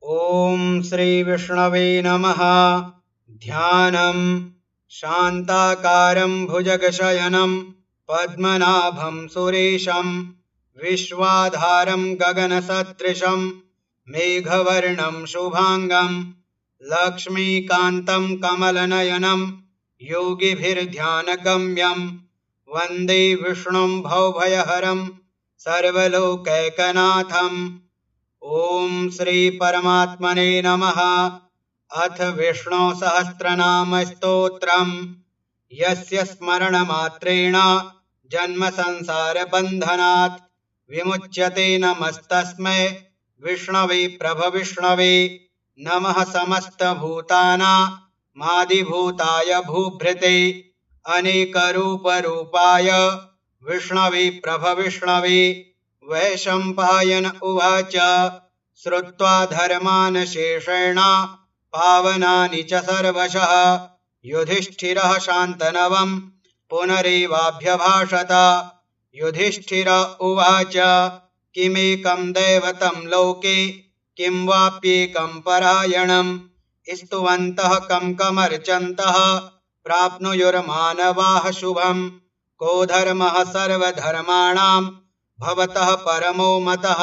ॐ श्री विष्णवे नमः। ध्यानम् शान्ताकारं भुजगशयनं पद्मनाभं सुरेशं विश्वाधारं गगनसदृशं मेघवर्णं शुभांगं लक्ष्मीकान्तं कमलनयनं योगिभिर्ध्यानगम्यं वन्दे विष्णुं भवभयहरं सर्वलोकैकनाथम्। ॐ श्री परमात्मने नमः। अथ विष्णु सहस्रनाम स्तोत्रम् यस्य स्मरणमात्रेण जन्म संसार बन्धनात् विमुच्यते। नमस्तस्मै विष्णवे प्रभविष्णवे। नमः समस्तभूतानामादिभूताय भूभृते अनेकरूपरूपाय विष्णवे प्रभविष्णवे। वैशम्पायन उवाच श्रुत्वा धर्मान् शेषेण पावनानि च सर्वशः युधिष्ठिरः शान्तनवम् पुनरेवाभ्यभाषत। युधिष्ठिर उवाच किमेकं दैवतं लोके किं वाप्येकं परायणम् स्तुवन्तः कं कमर्चन्तः प्राप्नुयुर्मानवाः शुभम्। को धर्मः सर्वधर्माणां भवतः परमो मतः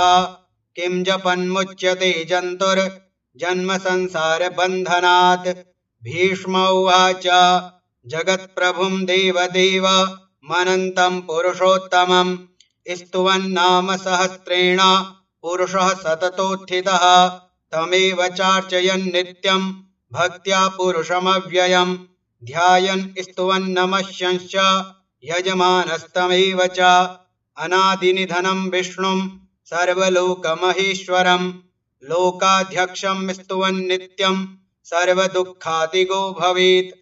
किं जपन्मुच्यते जन्तुर्जन्म संसार बन्धनात्। भीष्म उवाच जगत्प्रभुं देवदेव मनन्तं पुरुषोत्तमं स्तुवन्नाम सहस्रेण पुरुषः सततोत्थितः तमेव चार्चयन् नित्यं भक्त्या पुरुषमव्ययम् ध्यायन् स्तुवन्नमस्यंश्च यजमानस्तमेव च। अनादिनिधनं विष्णुं सर्वलोकमहेश्वरं लोकाध्यक्षं स्तुवन्नित्यं सर्वदुःखातिगो भवेत्।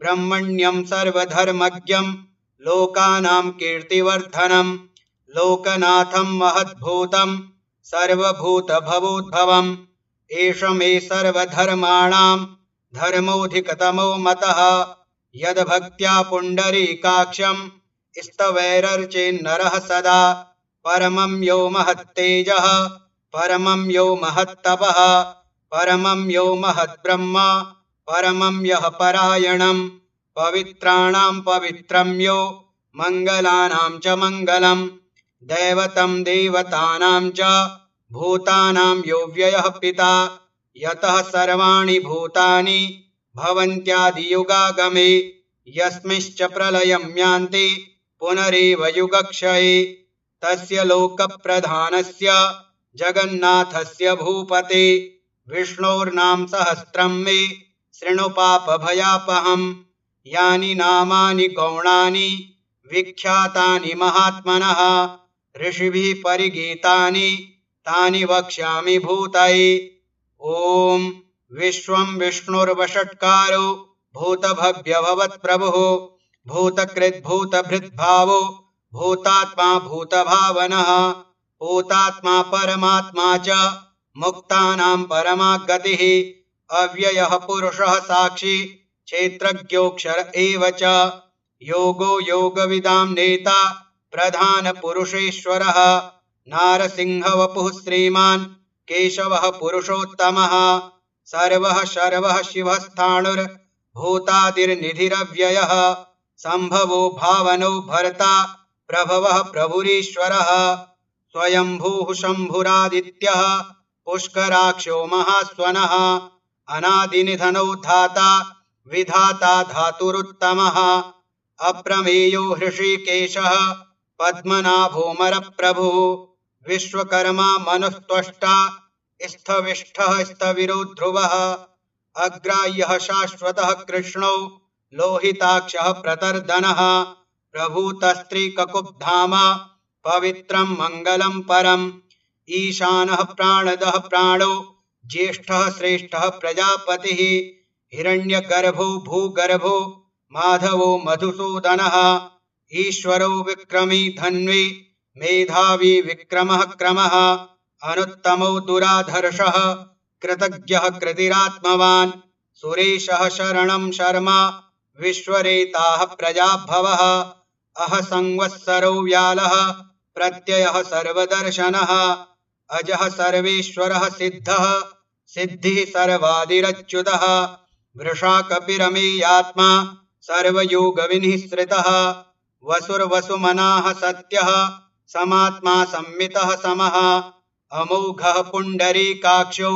ब्रह्मण्यं सर्वधर्मज्ञं लोकानां कीर्तिवर्धनं लोकनाथं महद्भूतं सर्वभूतभवोद्भवम्। एष मे सर्वधर्माणां धर्मोऽधिकतमो मतः यद्भक्त्या पुण्डरीकाक्षं स्तवैरर्चेन्नरः सदा। परमं यो महत्तेजः परमं यो महत्तपः परमं यो महद्ब्रह्म परमं यः परायणं पवित्राणां पवित्रं यो मङ्गलानां च मङ्गलं दैवतं देवतानां च भूतानां यो व्ययः पिता यतः सर्वाणि भूतानि भवन्त्यादियुगागमे यस्मिंश्च प्रलयं यान्ति पुनरेव युगक्षये। तस्य लोकप्रधानस्य जगन्नाथस्य भूपते विष्णोर्नाम सहस्रं मे शृणु पापभयापहम्। यानि नामानि गौणानि विख्यातानि महात्मनः ऋषिभिः परिगीतानि तानि वक्ष्यामि भूतये। ॐ विश्वं विष्णुर्वषट्कारो भूतभव्यभवत्प्रभुः भूतकृद्भूतभृद्भावो भूतात्मा भूतभावनः भूतात्मा परमात्मा च मुक्तानां परमा गतिः अव्ययः पुरुषः साक्षी क्षेत्रज्ञोऽक्षर एव च योगो योगविदां नेता प्रधान पुरुषेश्वरः नारसिंहवपुः श्रीमान् केशवः पुरुषोत्तमः सर्वः शर्वः शिवस्थाणुर्भूतादिर्निधिरव्ययः संभवो भावनो भर्ता प्रभवः प्रभुरीश्वरः स्वयंभूः शम्भुरादित्यः पुष्कराक्षो महास्वनः अनादिनिधनो धाता विधाता धातुरुत्तमः अप्रमेयो हृषीकेशः पद्मनाभोऽमरप्रभुः विश्वकर्मा मनुस्त्वष्टा स्थविष्ठः स्थविरो ध्रुवः अग्राह्यः शाश्वतः कृष्णो लोहिताक्षः प्रतर्दनः प्रभूतस्त्रीककुब्धाम पवित्रं मङ्गलं परम् ईशानः प्राणदः प्राणो ज्येष्ठः श्रेष्ठः प्रजापतिः हिरण्यगर्भो भूगर्भो माधवो मधुसूदनः ईश्वरो विक्रमी धन्वी मेधावी विक्रमः क्रमः अनुत्तमो दुराधर्षः कृतज्ञः कृतिरात्मवान् सुरेशः शरणं शर्मा विश्वरेताः प्रजाभवः अह संवत्सरो व्यालः प्रत्ययः सर्वदर्शनः अजः सर्वेश्वरः सिद्धः सिद्धिः सर्वादिरच्युतः वृषा कपिरमेयात्मा सर्वयोगविनिःसृतः वसुर्वसुमनाः सत्यः समात्मा संमितः समः अमोघः पुण्डरीकाक्षो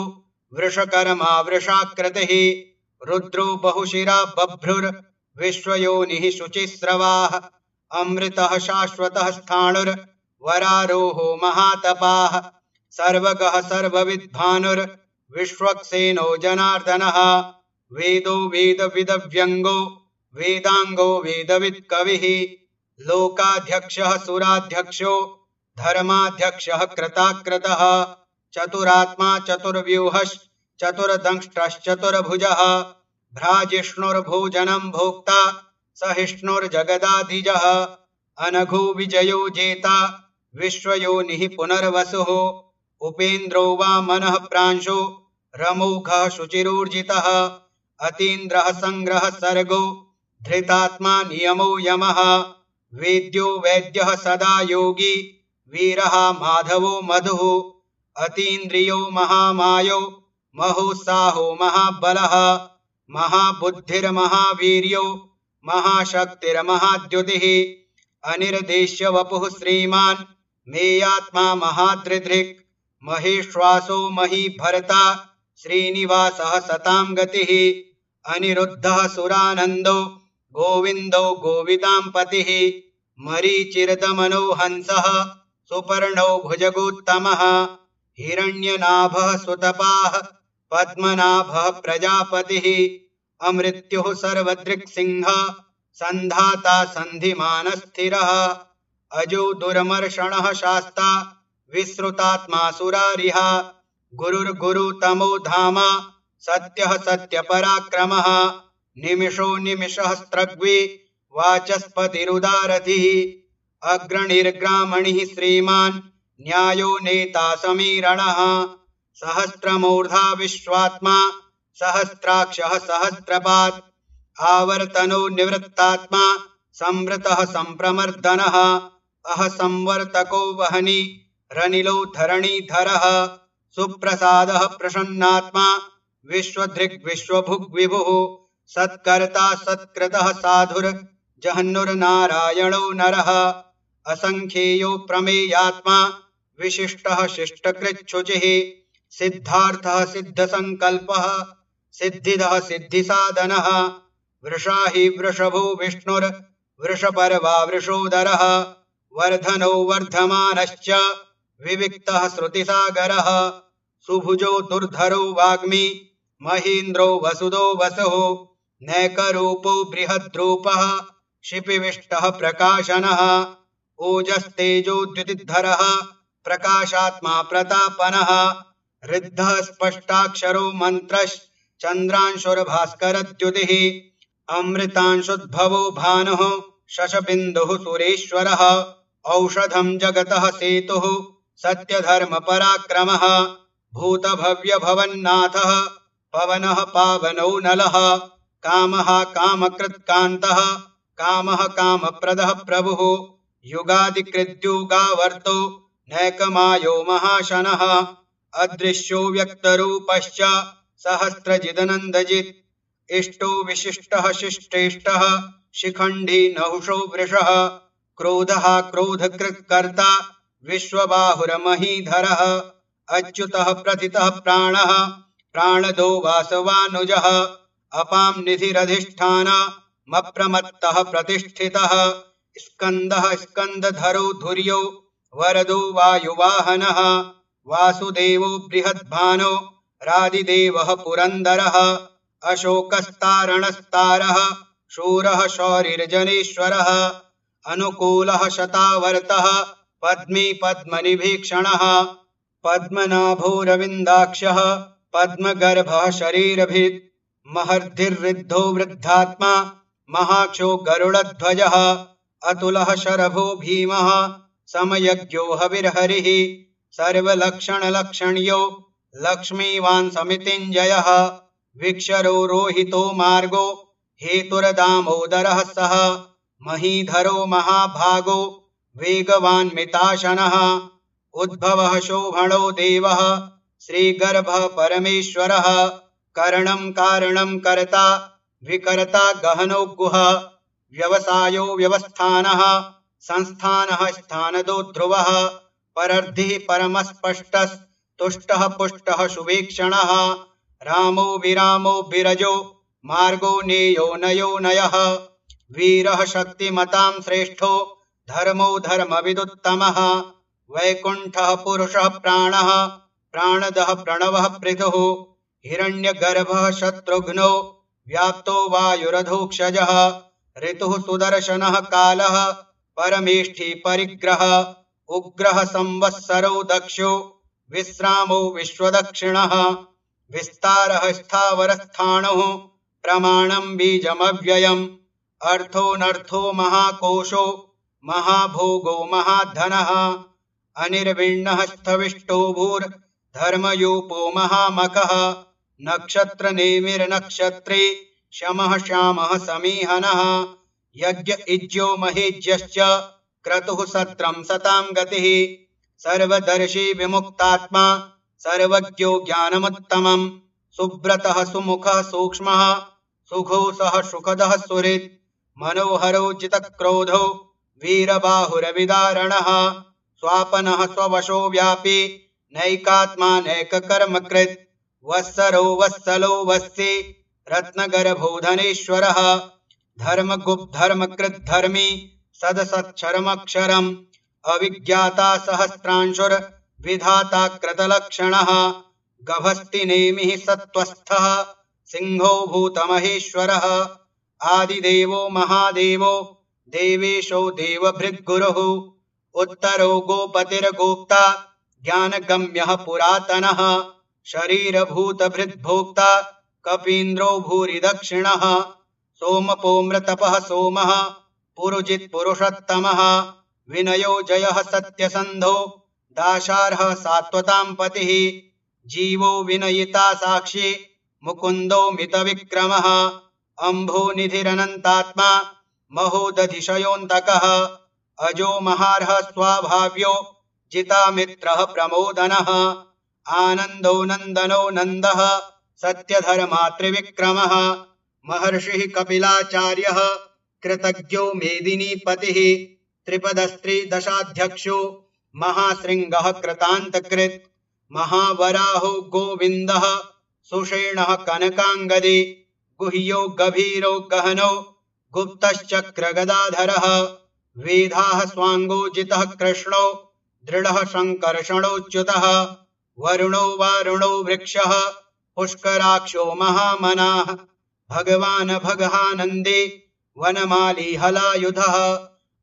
वृषकर्मा वृषाकृतिः रुद्रो बहुशिरा बभ्रुर्विश्वयोनिः शुचिस्रवाः अमृतः शाश्वतः स्थाणुर्वरारोहो महातपाः सर्वगः सर्वविद्भानुर्विश्वक्सेनो जनार्दनः वेदो वेदविदव्यङ्गो वेदाङ्गो वेदवित्कविः लोकाध्यक्षः सुराध्यक्षो धर्माध्यक्षः कृताकृतः चतुरात्मा चतुर्व्यूहश्चतुर्दंष्ट्रश्चतुर्भुजः भ्राजिष्णुर्भोजनं भोक्ता सहिष्णुर्जगदाधिजः अनघो विजयो जेता विश्वयोनिः पुनर्वसुः उपेन्द्रो वामनः प्रांशो रमोघः शुचिरूर्जितः अतीन्द्रः संग्रहः सर्गो धृतात्मा नियमो यमः वेद्यो वैद्यः सदा योगी वीरः माधवो मधुः अतीन्द्रियो महामायो महोत्साहो महाबलः महाबुद्धिर्महावीर्यो महाशक्तिर्महाद्युतिः अनिर्देश्य वपुः श्रीमान् मेयात्मा महादृधृक् महेश्वासो महीभर्ता श्रीनिवासः सतां गतिः अनिरुद्धः सुरानन्दो गोविन्दो गोविदां पतिः मरीचिर्दमनो हंसः सुपर्णो भुजगोत्तमः हिरण्यनाभः सुतपाः पद्मनाभः प्रजापतिः अमृत्युः सर्वदृक्सिंहः सन्धाता सन्धिमानस्थिरः अजो दुर्मर्षणः शास्ता विश्रुतात्मा सुरारिः गुरुर्गुरुतमो धाम सत्यः सत्यपराक्रमः निमिषो निमिषः स्त्रग्वी वाचस्पतिरुदारथिः अग्रणिर्ग्रामणिः श्रीमान् न्यायो नेता समीरणः सहस्रमूर्धा विश्वात्मा सहस्राक्षः सहस्रपात् आवर्तनो निवृत्तात्मा संवृतः संप्रमर्दनः अहसंवर्तको वहनी रनिलो धरणीधरः सुप्रसादः प्रसन्नात्मा विश्वधृग्विश्वभुग्विभुः सत्कर्ता सत्कृतः साधुर्जहन्नुर्नारायणो नरः असंख्येयो प्रमेयात्मा विशिष्टः शिष्टकृच्छुचिः सिद्धार्थः सिद्धसंकल्पः सिद्धिदः सिद्धिसाधनः वृषा हि वृषभो विष्णुर्वृषपर्वा वृषोदरः वर्धनो वर्धमानश्च विविक्तः श्रुतिसागरः सुभुजो दुर्धरो वाग्मी महीन्द्रो वसुदो वसुः नैकरूपो बृहद्रूपः शिपिविष्टः प्रकाशनः ओजस्तेजोद्युतिधरः प्रकाशात्मा प्रतापनः ऋद्धः स्पष्टाक्षरो मन्त्रश्चन्द्रांशुर्भास्करद्युतिः अमृतांशुद्भवो भानुः शशबिन्दुः सुरेश्वरः औषधं जगतः सेतुः सत्यधर्मपराक्रमः भूतभव्यभवन्नाथः पवनः पावनो नलः कामः कामकृत्कान्तः कामः कामप्रदः प्रभुः युगादिकृद्युगावर्तो नैकमायो महाशनः अदृश्यो व्यक्तरूपश्च सहस्रजिदनन्दजित् इष्टो विशिष्टः शिष्टेष्टः शिखण्डी नहुषो वृषः क्रोधः क्रोधकृत्कर्ता विश्वबाहुरमहीधरः अच्युतः प्रथितः प्राणः प्राणदो वासवानुजः अपां निधिरधिष्ठानमप्रमत्तः प्रतिष्ठितः स्कन्दः स्कन्दधरो धुर्यो वरदो वायुवाहनः वासुदेवो बृहद्भानो रादिदेवः पुरन्दरः अशोकस्तारणस्तारः शूरः शौरिर्जनेश्वरः अनुकूलः शतावर्तः पद्मी पद्मनिभीक्षणः पद्मनाभोरविन्दाक्षः पद्मगर्भः शरीरभित् महर्धिर्ऋद्धो वृद्धात्मा महाक्षो गरुडध्वजः अतुलः शरभो भीमः समयज्ञो हविर्हरिः सर्वलक्षणलक्षण्यो लक्ष्मीवान् समितिञ्जयः विक्षरो रोहितो मार्गो हेतुर्दामोदरः सः महीधरो महाभागो वेगवान् मिताशनः उद्भवः शोभणो देवः श्रीगर्भः परमेश्वरः करणं कारणं कर्ता विकर्ता गहनो गुहा व्यवसायो व्यवस्थानः संस्थानः स्थानदो ध्रुवः परर्धिः परमस्पष्टः तुष्टः पुष्टः शुभेक्षणः रामो विरामो विरजो मार्गो नेयो नयो नयः वीरः शक्तिमतां श्रेष्ठो धर्मो धर्मविदुत्तमः वैकुण्ठः पुरुषः प्राणः प्राणदः प्रणवः पृथुः हिरण्यगर्भः शत्रुघ्नो व्याप्तो वायुरधोक्षजः ऋतुः सुदर्शनः कालः परमेष्ठी परिग्रह उग्रः संवत्सरो दक्षो विश्रामो विश्वदक्षिणः विस्तारः स्थावरस्थाणुः प्रमाणं बीजमव्ययम् अर्थोऽनर्थो महाकोशो महाभोगो महाधनः अनिर्विण्णः स्थविष्टो भूर्धर्मयूपो महामखः नक्षत्रनेमिर्नक्षत्रे शमः श्यामः समीहनः यज्ञ इज्यो महेज्यश्च क्रतुः सत्रं सतां गतिः सर्वदर्शी विमुक्तात्मा सर्वज्ञो ज्ञानमुत्तमम् सुब्रतः सुमुखः सूक्ष्मः सुघोषः सुखदः सुहृत् मनोहरो जितक्रोधो वीरबाहुरविदारणः स्वापनः स्ववशो व्यापी नैकात्मा नैककर्मकृत् वत्सरो वत्सलो वत्सी रत्नगर्भो धनेश्वरः धर्मकृद्धर्मी सदसत्क्षरमक्षरम् अविज्ञाता सहस्रांशुर्विधाता कृतलक्षणः गभस्तिनेमिः सत्त्वस्थः सिंहो भूतमहेश्वरः आदिदेवो महादेवो देवेशो देवभृद्गुरुः उत्तरो गोपतिर्गोप्ता ज्ञानगम्यः पुरातनः शरीरभूतभृद्भोक्ता कपीन्द्रो भूरि दक्षिणः सोमपोम्रतपः सोमः पुरुजित् पुरुषोत्तमः विनयो जयः सत्यसन्धो दाशार्हः सात्वतां पतिः जीवो विनयिता साक्षी मुकुन्दो मितविक्रमः अम्भोनिधिरनन्तात्मा महोदधिशयोऽन्तकः अजो महार्हः स्वाभाव्यो जितामित्रः प्रमोदनः आनन्दो नन्दनो नन्दः सत्यधर्मा त्रिविक्रमः महर्षिः कपिलाचार्यः कृतज्ञो मेदिनीपतिः त्रिपदस्त्रिदशाध्यक्षो महाशृङ्गः कृतान्तकृत् महावराहो गोविन्दः सुषेणः कनकाङ्गदी गुह्यो गभीरो गहनो गुप्तश्चक्रगदाधरः वेदाः स्वाङ्गोजितः कृष्णो दृढः शङ्कर्षणोच्युतः वरुणो वारुणो वृक्षः पुष्कराक्षो महामनाः भगवान् भगहानन्दे वनमाली हलायुधः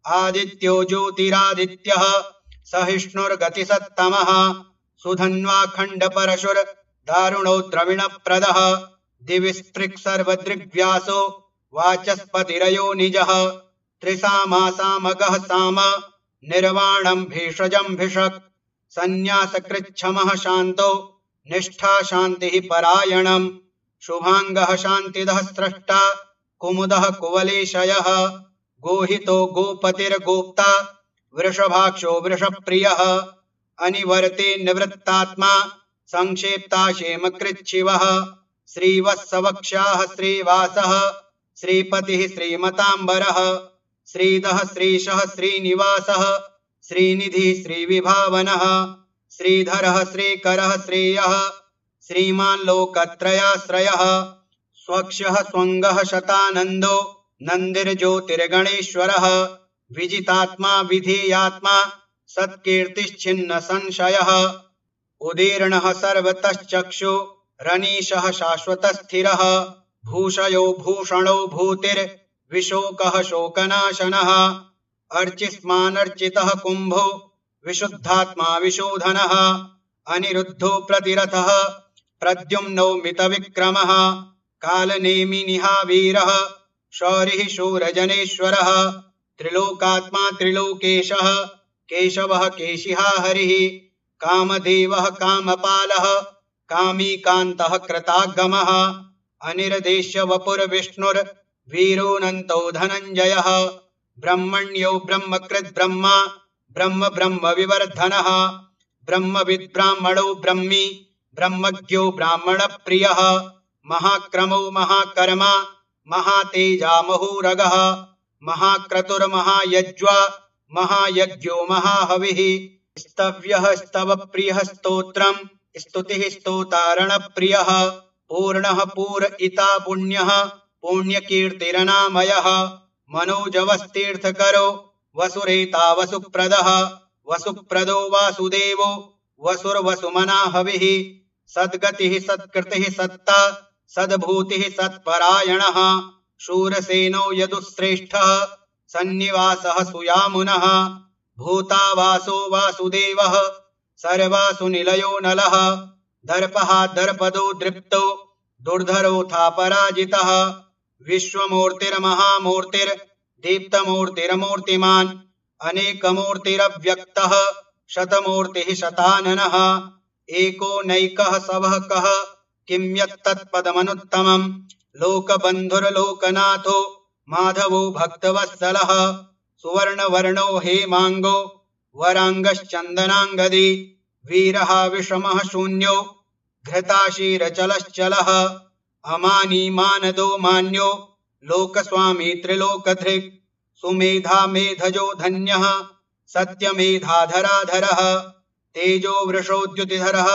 आदित्यो ज्योतिरादित्यः सहिष्णुर्गतिसत्तमः सुधन्वाखण्डपरशुर्दारुणो द्रविणप्रदः दिविस्पृक्सर्वदृग्व्यासो वाचस्पतिरयो निजः त्रिसामासामगः साम निर्वाणं भेषजं भिषक् सन्न्यासकृच्छमः शान्तो निष्ठा शान्तिः परायणम् शुभाङ्गः शान्तिदः स्रष्टा कुमुदः कुवलेशयः गोहितो गोपतिर्गोप्ता वृषभाक्षो वृषप्रियः अनिवर्ते निवृत्तात्मा संक्षेप्ताशेमकृच्छिवः श्रीवत्सवक्षाः श्रीवासः श्रीपतिः श्रीमताम्बरः श्रीधः श्रीशः श्रीनिवासः श्रीनिधिः श्रीविभावनः श्रीधरः श्रीकरः श्रेयः श्रीमान् लोकत्रयाश्रयः स्वक्षः स्वङ्गः शतानन्दो नन्दिर्ज्योतिर्गणेश्वरः विजितात्मा विधेयात्मा सत्कीर्तिश्छिन्न संशयः उदीर्णः सर्वतश्चक्षु रनीशः शाश्वतस्थिरः भूषयो भूषणो भूतिर्विशोकः शोकनाशनः अर्चिस्मानर्चितः कुम्भो विशुद्धात्मा विशोधनः अनिरुद्धो प्रतिरथः प्रद्युम्नो मितविक्रमः कालनेमिनिहावीरः शौरिः शूरजनेश्वरः त्रिलोकात्मा त्रिलोकेशः केशवः केशिहा हरिः कामदेवः कामपालः कामीकान्तः कृतागमः अनिर्देश्य वपुर्विष्णुर्वीरोऽनन्तो धनञ्जयः ब्रह्मण्यो ब्रह्मकृद्ब्रह्मा ब्रह्म ब्रह्म विवर्धनः ब्रह्मविद्ब्राह्मणो ब्रह्मी ब्रह्मज्ञो ब्राह्मणप्रियः महाक्रमो महाकर्मा महातेजा महोरगः महाक्रतुर्महायज्वा महायज्ञो महाहविः स्तव्यः स्तवप्रियः स्तोत्रम् स्तुतिः स्तोतारणप्रियः पूर्णः पूरयिता पुण्यः पुण्यकीर्तिरनामयः मनोजवस्तीर्थकरो वसुरेता वसुप्रदः वसुप्रदो वासुदेवो वसुर्वसुमना हविः सद्गतिः सत्कृतिः सत्ता सद्भूतिः सत्परायणः शूरसेनो यदुश्रेष्ठः सन्निवासः सुयामुनः भूतावासो वासुदेवः सर्वासु निलयो नलः दर्पः दर्पदो दृप्तो दुर्धरोऽथा पराजितः विश्वमूर्तिर्महामूर्तिर्दीप्तमूर्तिरमूर्तिमान् अनेकमूर्तिरव्यक्तः शतमूर्तिः शताननः एको नैकः सवः कः किं यत्तत्पदमनुत्तमम् लोकबन्धुर्लोकनाथो माधवो भक्तवत्सलः सुवर्णवर्णो हेमाङ्गो वराङ्गश्चन्दनाङ्गदी वीरः विषमः शून्यो घृताशीरचलश्चलः अमानी मानदो मान्यो लोकस्वामी त्रिलोकधृक् सुमेधा मेधजो धन्यः सत्यमेधाधराधरः तेजो वृषोद्युतिधरः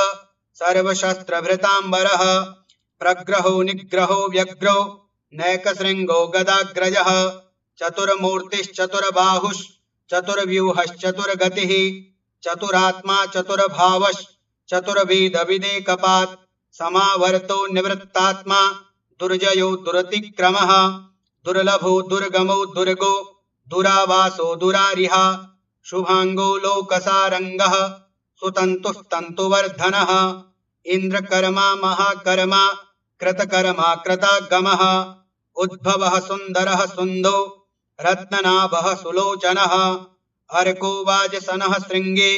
सर्वशस्त्रभृताम्बरः प्रग्रहो निग्रहो व्यग्रो नैकशृङ्गो गदाग्रजः चतुर्मूर्तिश्चतुर्बाहुश्चतुर्व्यूहश्चतुर्गतिः चतुरात्मा चतुर्भावश्चतुर्वेदविदेकपात् समावर्तो निवृत्तात्मा दुर्जयो दुरतिक्रमः दुर्लभो दुर्गमो दुर्गो दुरावासो दुरारिहा शुभांगो लोकसारंगः सुतन्तुस्तन्तुवर्धनः इंद्रकर्मा महाकर्मा कृतकर्मा कृतागमः उद्भवः सुन्दरः सुन्दो रत्ननाभः सुलोचनः अर्को वाजसनः शृंगे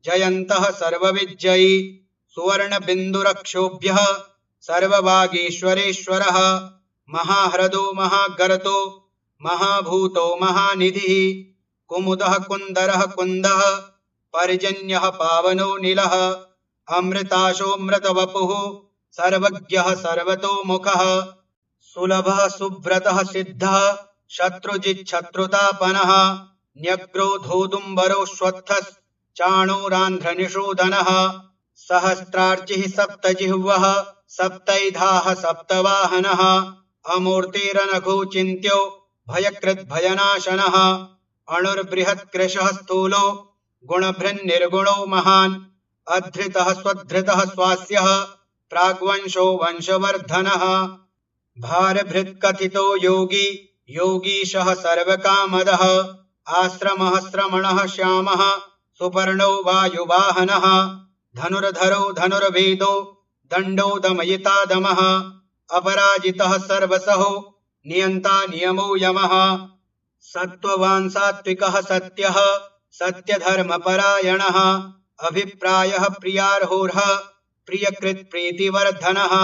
जयन्तः सर्वविजयी सुवर्णबिन्दुरक्षोभ्यः सर्ववागीश्वरेश्वरः महाह्रदो महागर्तो महाभूतो महानिधिः कुमुदः कुन्दरः कुन्दः पर्जन्यः पावनो नीलः अमृताशोऽमृतवपुः सर्वज्ञः सर्वतोमुखः सुलभः सुव्रतः सिद्धः शत्रुजिच्छत्रुतापनः न्यग्रोधोदुम्बरोऽश्वत्थश्चाणूरान्ध्रनिषूदनः सहस्रार्चिः सप्तजिह्वः सप्तैधाः सप्तवाहनः अमूर्तिरनघो चिन्त्यो भयकृद्भयनाशनः अणुर्बृहत्कृशः स्थूलो गुणभृन्निर्गुणो महान् अधृतः स्वधृतः स्वास्यः प्राग्वंशो वंशवर्धनः भारभृत्कथितो योगी योगीशः सर्वकामदः आश्रमः श्रमणः श्यामः सुपर्णो वायुवाहनः धनुर्धरो धनुर्वेदो दण्डो दमयिता दमः अपराजितः सर्वसहो नियन्ता नियमो यमः सत्त्ववान् सात्विकः सत्यः सत्यधर्मपरायणः अभिप्रायः प्रियार्होर्ह प्रियकृत्प्रीतिवर्धनः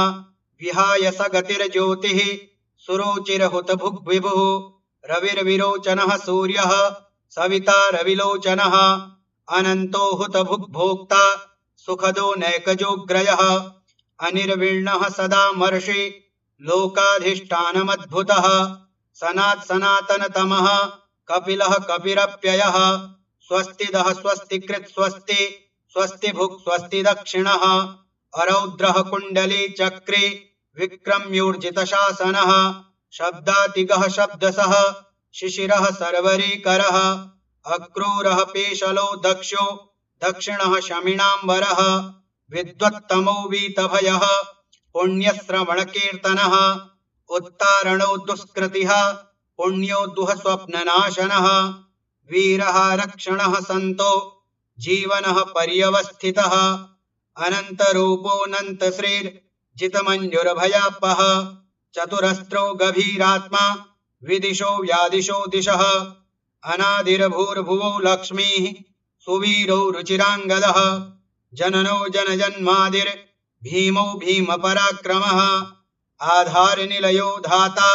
विहाय सगतिर्ज्योतिः सुरुचिरहुतभुग्विभुः रविर्विरोचनः सूर्यः सविता रविलोचनः अनन्तो हुतभुग्भोक्ता सुखदो नैकजोग्रयः अनिर्विण्णः सदा मर्षि लोकाधिष्ठानमद्भुतः सनातनतमः कपिलः कपिरप्ययः स्वस्तिदः स्वस्तिकृत् स्वस्ति स्वस्तिभुक् स्वस्ति दक्षिणः अरौद्रः कुण्डली चक्रे विक्रम्योर्जितशासनः शब्दातिगः शब्दसः शिशिरः सर्वरीकरः अक्रूरः पेशलो दक्षो दक्षिणः शमिनाम्बरः विद्वत्तमो वीतभयः पुण्यश्रवणकीर्तनः उत्तारणो दुष्कृतिः पुण्यो दुःस्वप्ननाशनः वीरः रक्षणः सन्तो जीवनः पर्यवस्थितः अनन्तरूपोऽनन्तश्रीर्जितमञ्जुर्भयापः चतुरस्रो गभीरात्मा विदिशो व्यादिशो दिशः अनादिर्भूर्भुवो लक्ष्मीः सुवीरो रुचिराङ्गदः जननो जनजन्मादिर्भीमो भीमपराक्रमः आधारनिलयो धाता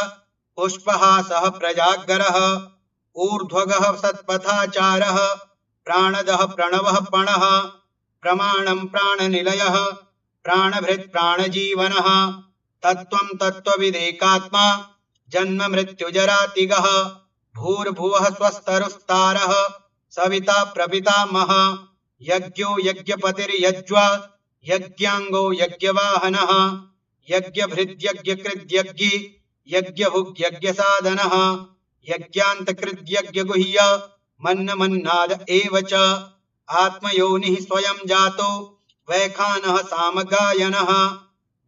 पुष्पहासः प्रजागरः ऊर्ध्वगः सत्पथाचारः प्राणदः प्रणवः पणः प्रमाणं प्राणनिलयः प्राणभृत् प्राणजीवनः तत्त्वं तत्त्वविदेकात्मा जन्म मृत्युजरातिगः भूर्भुवः स्वस्तरुस्तारः सविता प्रपितामहः यज्ञो यज्ञपतिर्यज्वा यज्ञाङ्गो यज्ञवाहनः यज्ञभृद्यज्ञकृद्यज्ञी यज्ञभुग्यज्ञसाधनः यज्ञान्तकृद्यज्ञगुह्य मन्नमन्नाद एव च आत्मयोनिः स्वयं जातो वैखानः सामगायनः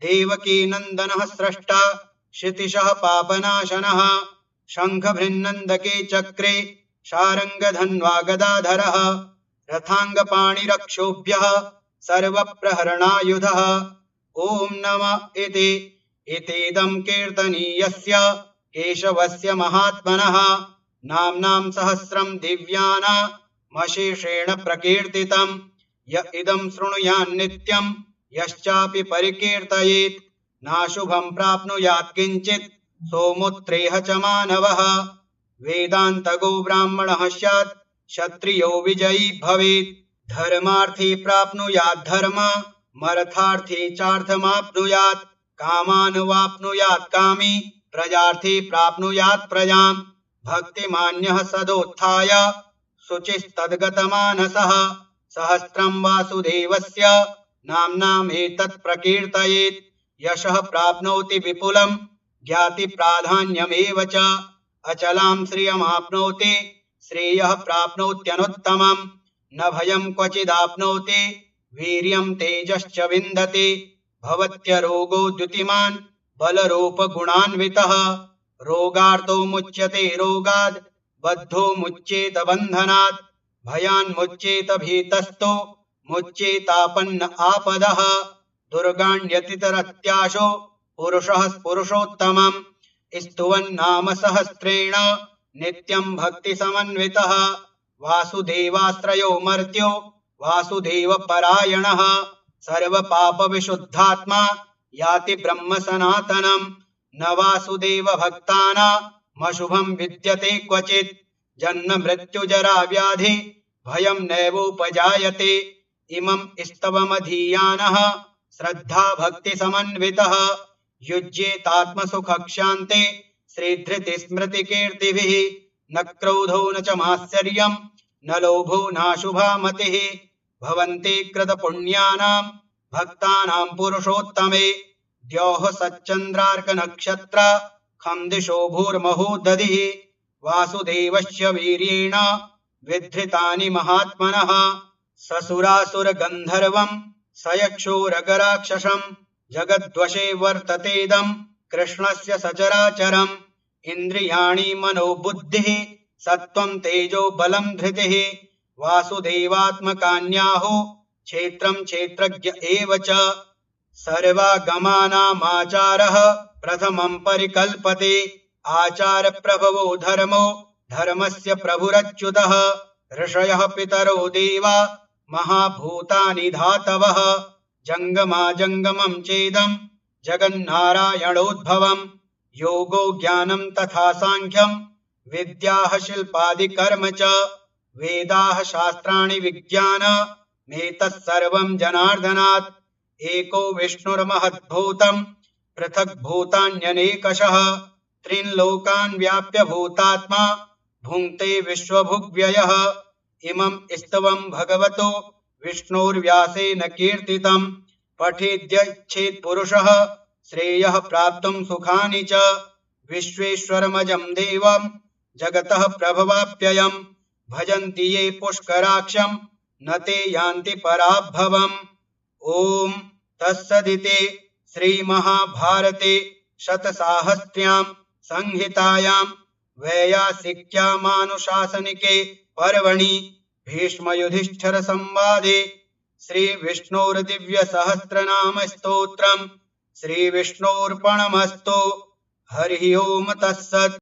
देवकी नन्दनः स्रष्टा क्षितिशः पापनाशनः शङ्खभृन्नन्दके चक्रे शारङ्गधन्वा गदाधरः रथाङ्गपाणिरक्षोभ्यः सर्वप्रहरणायुधः ॐ नमः इतीदं कीर्तनीयस्य केशवस्य महात्मनः नाम्नां सहस्रं दिव्यानामशेषेण प्रकीर्तितं य इदं शृणुयान्नित्यं यश्चापि परिकीर्तयेत् नाशुभं प्राप्नुयात् किञ्चित् सोमुत्रेह च मानवः वेदान्तगो ब्राह्मणः स्यात् क्षत्रियो विजयी भवेत् धर्मार्थी प्राप्नुयात् धर्ममर्थार्थी चार्थमाप्नुयात् कामानुवाप्नुयात् कामी प्रजार्थी प्राप्नुयात् प्रजां भक्तिमान्यः सदोत्थाय शुचिस्तद्गतमानसः सहस्रं वासुदेवस्य नाम्नामेतत् प्रकीर्तयेत् यशः प्राप्नोति विपुलं ज्ञातिप्राधान्यमेव च अचलां श्रियमाप्नोति श्रेयः प्राप्नोत्यनुत्तमं न भयं क्वचिदाप्नोति वीर्यं तेजश्च विन्दति भवत्यरोगो द्युतिमान् बलरूपगुणान्वितः रोगार्तो मुच्यते रोगाद् बद्धो मुच्येत बन्धनात् भयान्मुच्येत भीतस्तो मुच्येतापन्न आपदः दुर्गाण्यतितरत्याशो पुरुषः पुरुषोत्तमम् स्तुवन्नाम सहस्रेण नित्यं भक्तिसमन्वितः वासुदेवाश्रयो मर्त्यो वासुदेवपरायणः सर्वपापविशुद्धात्मा याति ब्रह्म सनातनं न वासुदेवभक्तानामशुभं विद्यते क्वचित् जन्म मृत्युजरा व्याधि भयं नैवोपजायते इमं स्तवमधीयानः श्रद्धा भक्तिसमन्वितः युज्येतात्मसुखक्षान्ते श्रीधृतिस्मृतिकीर्तिभिः न क्रोधो न च मात्सर्यं न लोभो नाशुभा मतिः भवन्ति कृतपुण्यानां भक्तानां पुरुषोत्तमे द्यौः सच्चन्द्रार्कनक्षत्र खं दिशो भूर्महो दधिः वासुदेवस्य वीर्येण विधृतानि महात्मनः ससुरासुरगन्धर्वं सयक्षोरगराक्षसं जगद्वशे वर्ततेदं कृष्णस्य सचराचरम् इन्द्रियाणि मनोबुद्धिः सत्त्वं तेजो बलं धृतिः वासुदेवात्मकान्याहो क्षेत्रं क्षेत्रज्ञ एव च सर्वागमानामाचारः प्रथमं परिकल्पते आचारप्रभवो धर्मो धर्मस्य प्रभुरच्युतः ऋषयः पितरो देवा महाभूतानि धातवः जङ्गमाजङ्गमं चेदं जगन्नारायणोद्भवं योगो ज्ञानं तथा साङ्ख्यं विद्याः शिल्पादिकर्म च वेदाः शास्त्राणि विज्ञानमेतत्सर्वं जनार्दनात् एको विष्णुर्महद्भूतं पृथग्भूतान्यनेकशः त्रीन्लोकान् व्याप्य भूतात्मा भुङ्क्ते विश्वभुग्व्ययः इमं स्तवं भगवतो विष्णोर्व्यासेन कीर्तितं पठेद्यच्छेत् पुरुषः श्रेयः प्राप्तुं सुखानि च विश्वेश्वरमजं देवं जगतः प्रभवाप्ययं भजन्ति ये पुष्कराक्षं न ते यान्ति पराभवम् ॐ तत्सदिति श्रीमहाभारते शतसाहस्र्यां संहितायां वैयासिक्यामानुशासनिके पर्वणि भीष्मयुधिष्ठिर संवादे श्रीविष्णोर्दिव्यसहस्रनाम स्तोत्रम् श्रीविष्णोर्पणमस्तु। हरिः ओम तत्सत्।